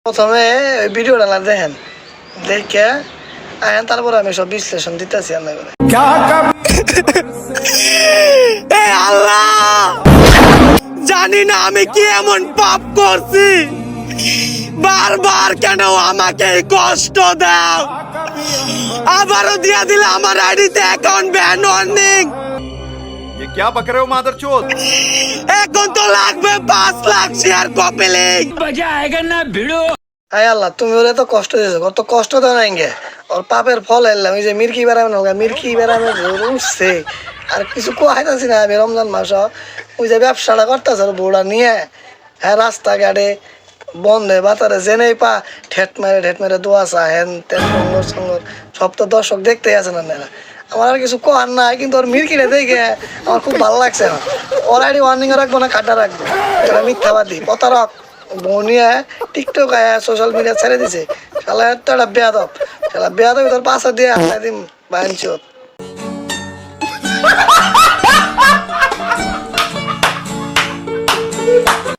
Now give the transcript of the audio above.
প্রথমে ভিডিওটা দেখেন, দেখে আয়েন তারপরে আমি সব বিশ্লেষণ দিতেছি আল্লাহ করে। আল্লাহ জানি না আমি কি এমন পাপ করছি, বারবার কেন আমাকে কষ্ট দাও। আবারও দিয়া দিলে আমার আইডিতে অ্যাকাউন্ট ব্যান ওয়ার্নিং। ये क्या बक रहे हो मादरचोद? এখন তো লাগবে 5 লাখ শেয়ার কপি লিংক। मजा आएगा ना भिड़ो। আয় আল্লাহ, তুমি ওরে তো কষ্ট দিয়েছো, কত কষ্ট দাও নাই গে। ওর পাপের ফল এলাম, ওই যে মির্কি বেড়াবে না, মির্কি বেড়াবে উঠছে। আর কিছু কোয়াইতাছি না আমি রমজান মাস, ওই যে ব্যবসাটা করতেছে ওর বউটা নিয়ে, হ্যাঁ রাস্তাঘাটে বন্ধে বাতারে জেনেই পা ঠেট মেরে দোয়া চা হেন তেন সঙ্গর সব তো দর্শক দেখতেই আছে না। আমার আর কিছু কোয়ার নাই, কিন্তু ওর মির্কিটা দেখে আমার খুব ভালো লাগছে। ওর আইডি ওয়ার্নিং রাখবো না কাটা রাখবো, এটা মিথ্যাবাদী প্রতারক বনিয়া টিকটক সোশ্যাল মিডিয়া ছেড়ে দিছে। শালা এত একটা বেয়াদব, শালা বেয়াদব তোর পাশা দিয়ে দিম বাঞ্চত।